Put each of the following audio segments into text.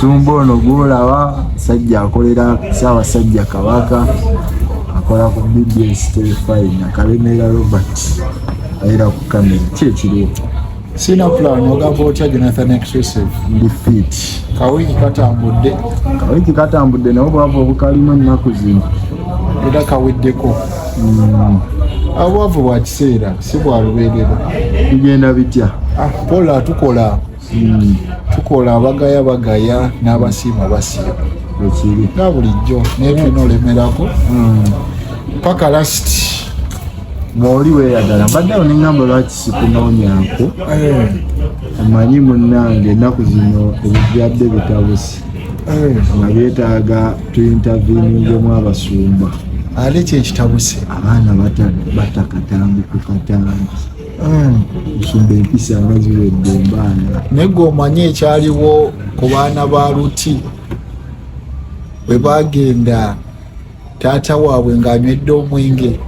Omusumba ono gwolaba sajja akolera Ssaabasajja Kabaka, akola ku BBS Telefine, Kalemera Robert ayera ku kamera. Kyekiriwo sina plan ogamba otya Jonathan Exclusive ndi fit. Kawiki katambudde naye obwavu obukalimu ennaku zino era kaweddeko. Obwavu bwa kiseera si bwa lubeerera. Bigenda bitya? Pola tukola bagaya n'abasiima basiima ekiri nga bulijjo naye tulina olemerako paka last mwoli weeyagala. Mbaddewo neŋŋamba lwaki sikunoonyako. Omanyi munnange ennaku zino ebibyadde bitabuse nga byetaaga tuyintaviningemu abasumba. ate kyekitabuse abaana batakatambi ku katambi. Nsumba empisa nga ziwedde embaana. naye gwe omanyi ekyaliwo ku baana ba Luti bwe bagenda taata waabwe ng'anywedde omwenge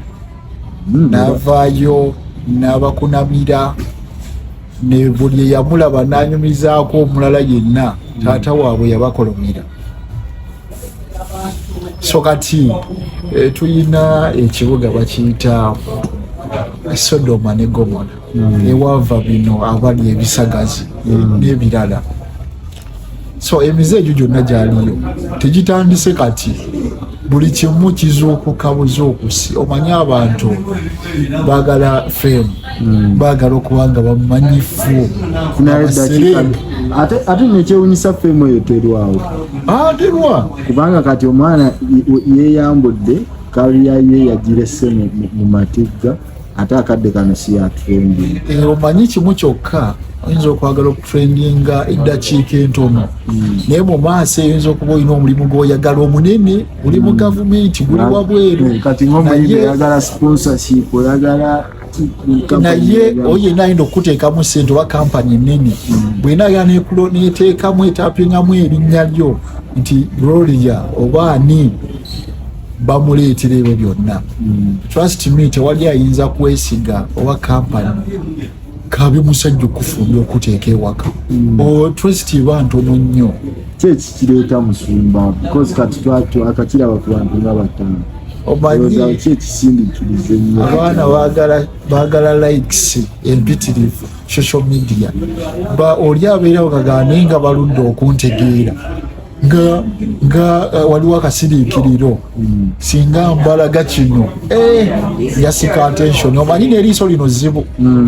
n'avaayo n'abakunamira, ne buli eyamulaba n'anyumizaako omulala yenna taata waabwe yabakolomera. So kati tuyina ekibuga bakiyita Sodoma ne Gomora ewava bino abali ebisagazi n'ebirala. So emize egyo gyonna gyaliyo tegitandise kati buli kimu kizuukuka buzookusi. Omanyi abantu baagala fame, baagala okuba nga bamanyifu ate nekyewunyisa fame eyo terwawo. Terwa kubanga kati omwana yeeyambudde kaliya ye yagirese mu matigga ate akadde kano si ya trending. Omanyi kimu kyokka oyinza okwagala okutrendinga eddakiika entono naye mu maaso oyinza okuba olina omulimu gw'oyagala omunene, guli mu gavumenti, guli wabweru. Kati ng'omuyimbi oyagala sponsorship, oyagala naye oyena ayinza okuteekamu ssente oba kampani ennene bw'enaaga neteekamu etapingamu erinnya lyo nti Gloria oba ani bamuleetera ebyo byonna. Trust me, tewali ayinza kwesiga oba kampani kabi musajja okufumbya okuteeka ewaka. Trust bantono nnyo. Kyeki kireeta musumba because kati akakiraba ku bantu nga bataano. Omanyi kyekisindikirize nnyo. Abaana baagala likes empitirivu social media. Oli abeerawo kagane nga baludde okuntegeera nga waliwo akasiriikiriro singa mbalaga kino yasika attention. Omanyi n'eriiso lino zzibu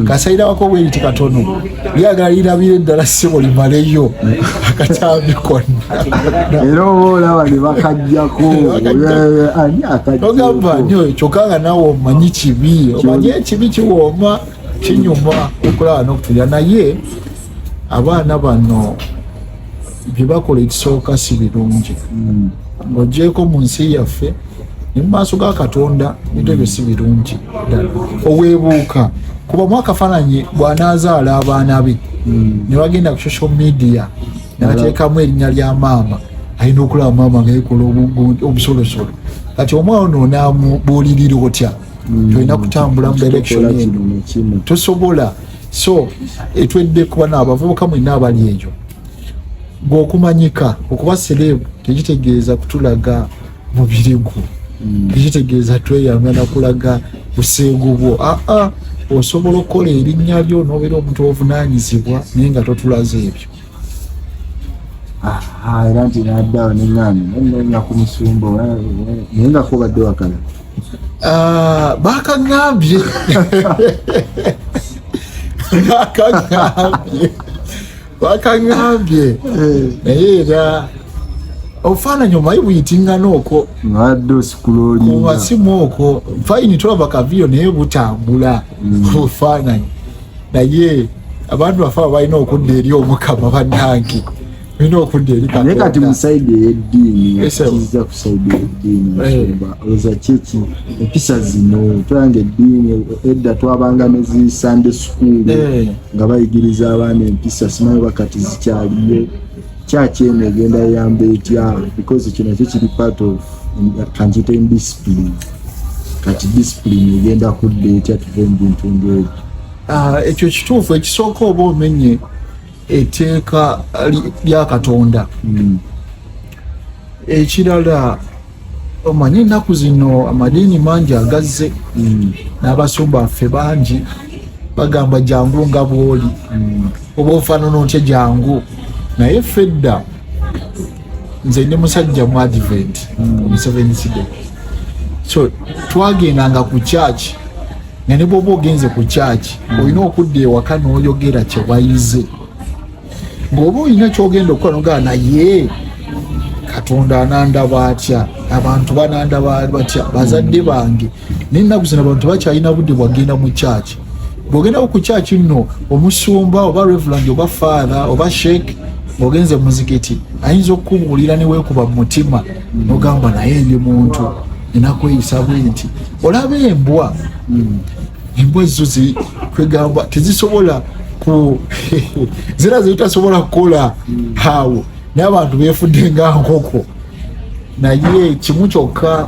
kasayirabako bweriti katono lyagala lirabire eddala ssebo limaleyo akatambi konna era oba olaba ne bakajjako ogamba nyo kyokka nga nawe omanyi kibi, omanyi ekibi kiwooma kinyuma okulaba n'okutulya. Naye abaana bano bye bakola ekisooka si birungi. Ng'oggyeko mu nsi yaffe ne mu maaso ga Katonda bintu ebyo si birungi ddala. Oweebuuka kuba mu akafaananyi bw'anaazaala abaana be ne bagenda ku social media ne bateekamu erinnya lya maama, alina okulaba maama nga yekola obusolosolo. Kati omwana ono onaamubuulirira otya? Tolina kutambula mu direction eno, tosobola. So etwedde kuba n'abavubuka mwenna abali eyo ng'okumanyika okuba serebu tekitegeeza kutulaga mubirigu, tekitegeeza tweyanga nakulaga busengu bwo. Osobola okukola erinnya lyo n'obeera omuntu ovunaanyizibwa naye nga totulaze ebyo. Era nti naddaawo neŋŋambye nonnoonya ku musumba naye nga kubadde wakala. Bakaŋŋambye bakaŋŋambye naye era obufaananyi omanyi buyitingana okwo ngadde osikulolinga mu masimu okwo fayini tolaba kaviyo naye butambula obufaananyi. Naye abantu bafe balina okudda eri Omukama bannange, balina okudda eri Katonda. Naye kati mu sayidi ey'eddiini kiza ku sayidi ey'eddiini olowooza kiki empisa zino tulanga eddiini edda twabanga ne zi Sunday school nga bayigiriza abaana empisa, simanyi bakati zikyaliyo. Kyaki eno egenda yamba etya because kino nakyo kiri part of kanjita indiscipline. Kati discipline egenda kudda etya tuve mu bintu ng'ebyo. Ekyo kituufu. Ekisooka oba omenye etteeka lya Katonda. Ekirala omanyi ennaku zino amadiini mangi agazze, n'abasumba baffe bangi bagamba jangu nga bw'oli, oba ofaanana otya jangu. Naye fedda nze ndi musajja mu Advent mu Seventh Day, so twagendanga ku church, nga ne bw'oba ogenze ku church olina okudda ewaka n'oyogera kye wayize, ng'oba olina kyogenda okukola nogaa naye Katonda anandaba atya, abantu banandaba batya, bazadde bange. N'ennaku zino abantu bakyalina budde bwagenda mu church. Bw'ogenda ku church nno, omusumba oba reverend oba father oba sheikh ogenze muzikiti ayinza okukubuulira ne weekuba mu mutima n'ogamba naye ndi muntu ninakweyisa bwe nti. Olaba embwa, embwa ezo kwegamba tezisobola ku zira zitasobola kukola awo, n'abantu beefudde nga nkoko. Naye kimu kyokka,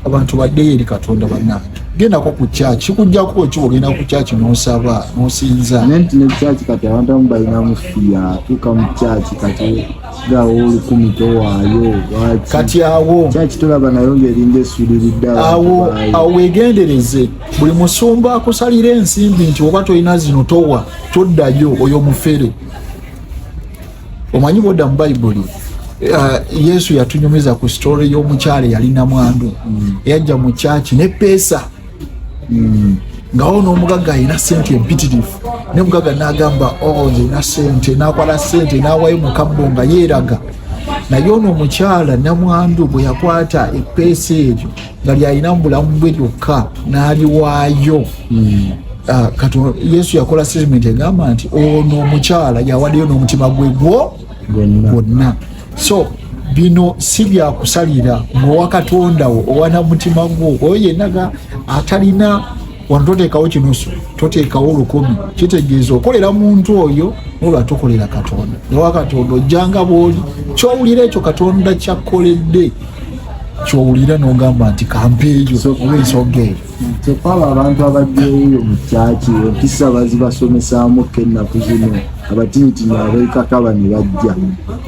abantu baddeyo eri Katonda bannange. Gendako ku church, kikujjako ekiwa ogenda ku church n'osaba n'osinza. Nenti ne church kati abantu abamu balina mufiya, tuuka mu church kati gawo 10 towaayo. Kati awo church tolaba nayo ng'eringa esuuliridde awo weegendereze. Buli musumba akusalira ensimbi nti oba tolina zino towa, toddayo, oyo mufere. Omanyi bwodda mu Bayibuli Yesu yatunyumiza ku story y'omukyala yalina mwandu, yajja mu church ne pesa, nga ono omugagga alina ssente empitirifu, ne mugagga n'agamba nze na ssente, n'akwala ssente n'awayo mu kabbo nga yeeraga. Naye ono omukyala namwandu bwe yakwata eppeesa eryo nga lyalina mu bulamu bwe lyokka n'aliwaayo. Yesu yakola statement egamba nti ono omukyala yawaddeyo n'omutima gwe gwonna. So bino si byakusalira ng'owa Katonda wo owana mutima gwo, oyo yennaga atalina wano toteekawo kinusu, toteekawo 10. Kitegeeza okolera muntu oyo olwa tokolera Katonda. Owa Katonda ojjanga bw'oli, ky'owulira ekyo Katonda kyakkoledde ky'owulira n'ogamba nti kampeeyo olw'ensonga eyo. Kyokka abantu abajjayo mu kyaki empisa bazibasomesaamu ennaku zino, abatiitini abeekakaba ne bajja.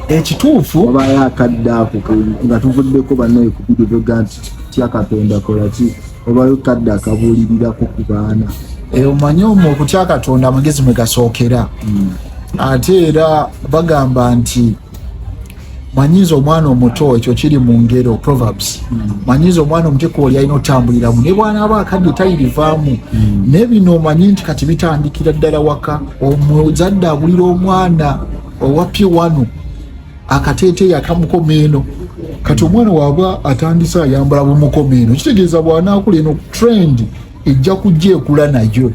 Ekituufu obayo akadde ako nga tuvuddeko bannaye ku bidiyo ga nti tya Katonda kola ki, obayo kadde akabuulirirako ku baana. Omanyi okutya Katonda amagezi mwe gasookera. Ate era bagamba nti manyiza omwana omuto, ekyo kiri mu ngero Proverbs. Manyiza omwana omuto kwoli alina otambuliramu, ne bw'anaaba akadde talirivaamu. Ne bino omanyi nti kati bitandikira ddala waka. Omuzadde abulira omwana owapye wano akateeteeyi akamukomeeno, kati omwana waaba atandise ayambala bumukomeeno, kitegeeza bw'anaakula eno trend ejja kujja ekula nayo.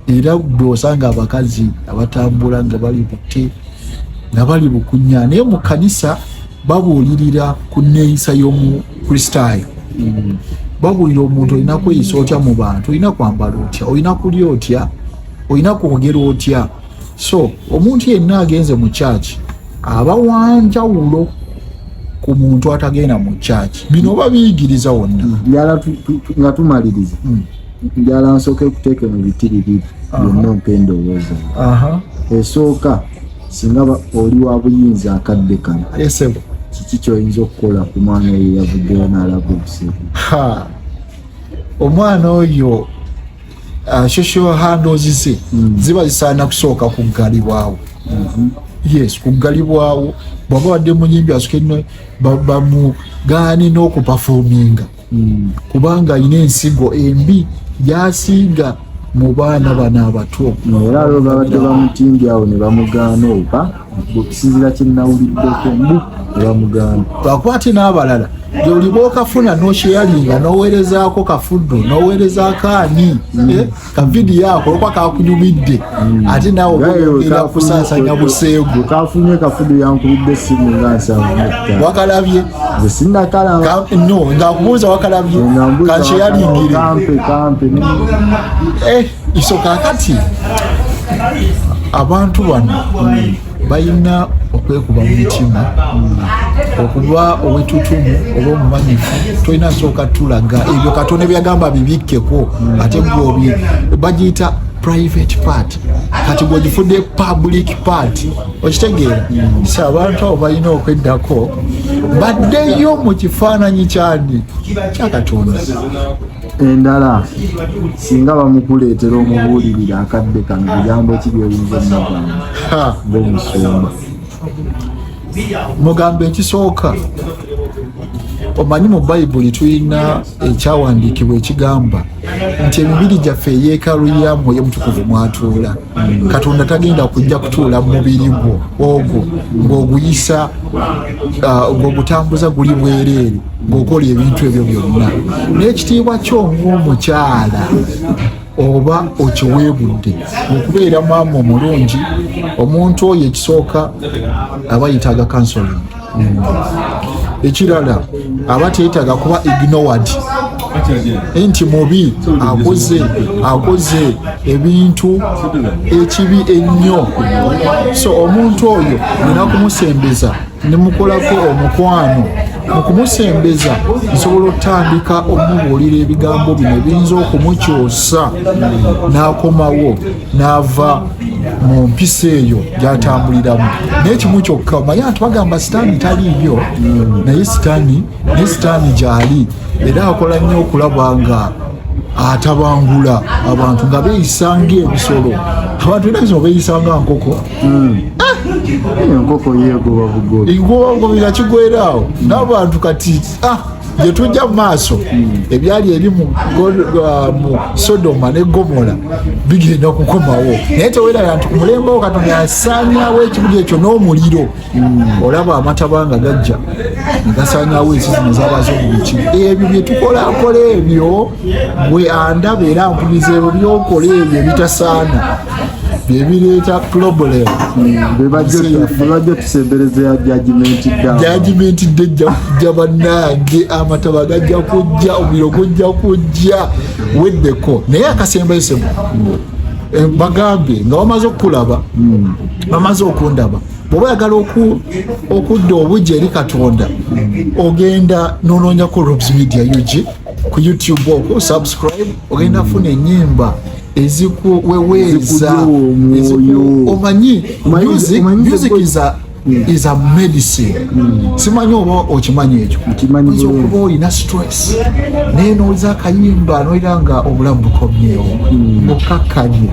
Era bw'osanga abakazi abatambula nga bali butte nga bali bukunya, naye mu kanisa babuulirira ku nneeyisa y'omu Kristaayo. Babuulira omuntu olina kweyisa otya mu bantu, olina kwambala otya, olina kulya otya, olina kwogera otya. So omuntu yenna agenze mu church aba wanjawulo ku muntu atagenda mu church. Bino babiyigiriza wonna. Njala nga tumaliriza, njala nsooke kuteeka mu biti bibiri byonna mpendowooza. Esooka, singa oli wa buyinza akadde kano, kiki ky'oyinza okukola ku mwana oyo yavuddeyo n'alaba obuseegu? Omwana oyo social handles ze ziba zisaana kusooka kuggalibwawo. Yes, kuggalibwawo. Bw'aba wadde muyimbi asooke bamugaane n'okupafominga, kubanga alina ensigo embi gy'asiiga mu baana bano abato. Era abo babadde bamutimbye awo ne bamugaana oba okusinziira kye nnawuliddeko ne bamugaana. Bakwate n'abalala gy'oli bw'okafuna n'osheyalinga n'oweerezaako kafuddo n'oweerezaako ani ka vidiyo ako olwokuba kakunyumidde, ate naawe ogenda kusaasanya buseegu. Kafunye kafuddo yankubidde essimu nga nsanvu. Wakalabye? Nze sinnakalaba. No, ng'akubuuza wakalabye? Kansheyalingire. Kampe. Iso kaakati abantu bano balina okwekuba mu mutima, okuba owetutumu oba omumanyifu. Tolina sooka tulaga ebyo Katonda byagamba bibikkeko, ate gwobi bagiyita private part kati bwogifudde public part okitegeera si abantu abo balina okweddako baddeyo mu kifaananyi kyani kya Katonda. Endala singa bamukuleetera omubuulirira akadde kano bigambo ki by'oyinza omugamba ng'omusumba? Mugambo ekisooka, omanyi mu Bayibuli tulina ekyawandiikibwa ekigamba nti emibiri gyaffe eyeekaalu ya Mwoyo Mutukuvu mwatuula. Katonda tagenda kujja kutuula mu mubiri gwo ogwo ng'oguyisa ng'ogutambuza guli bwereere ng'okola ebintu ebyo byonna. N'ekitiibwa kyo ng'omukyala oba okiweebudde okubeera maama omulungi, omuntu oyo ekisooka aba yetaaga counseling. Ekirala aba teetaaga kuba ignored nti mubi akoze ebintu ekibi ennyo. So omuntu oyo nina kumusembeza ne mukolako omukwano. Mu kumusembeza nsobola otandika omubuulira ebigambo bino ebiyinza okumukyusa n'akomawo n'ava mu mpisa eyo gy'atambuliramu. N'ekimu kyokka omanyi abantu bagamba sitaani taliiyo, naye sitaani gy'ali era akola nnyo okulaba nga atabangula abantu nga beeyisa ng'ebisolo. Abantu era ebisolo beeyisa nga nkoko. Enkoko yeegoba bugobi. Ingobira kigweraawo n'abantu kati gye tujja mu maaso ebyali eri mu Sodoma ne Gomora bigenda kukomawo. Naye teweeraba nti ku mulembe wo Katonda yasaanyaawo ekibuga ekyo n'omuliro. Olaba amataba nga gajja ne gasaanyaawo ensi zino z'Abazungu biki. Ebyo bye tukolakola ebyo bwe andaba era mpuliriza ebyo by'okola ebyo ebitasaana byebireeta problem. Bebajja tusembereza ya judgment jja bannange, amataba gajja kujja, omuliro gujja kujja weddeko. Naye akasembayo semu bagambe nga bamaze okukulaba, bamaze okundaba, bw'oba oyagala okudda obujja eri Katonda ogenda n'onoonya ku Robs Media UG ku YouTube okwo subscribe, ogenda funa ennyimba ezikuweweeza omanyi music is a medicine. Simanyi oba okimanyi ekyo. Oyinza okuba olina stress naye n'oza akayimba n'oyira nga obulamu bukomyewo okakkanye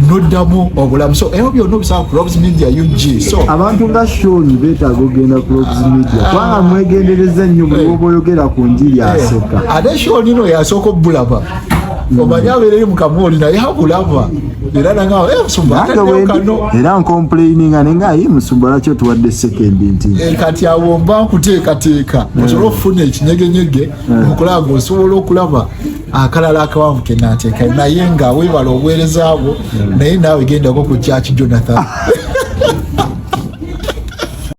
noddamu obulamu. So ebyo byonna obisaba ku Robs Media UG. So abantu nga Shoni beetaaga ogenda ku Robs Media kubanga mwegendereza nnyo buli oba oyogera ku njiri aseka. Ate Shoni no yasooka obbulaba omanyi abeera eri mu kamooli naye akulaba era nangawo Musumba kano era nkomplaininga nenga ayi Musumba lwaki otuwadde second nti kati awo mba nkuteekateeka osobola okufuna ekinyegenyege okulaba ng'osobola okulaba akalala akawanvu kenaateeka naye nga weebala obuweereza bwo naye naawe gendako ku Church Jonathan.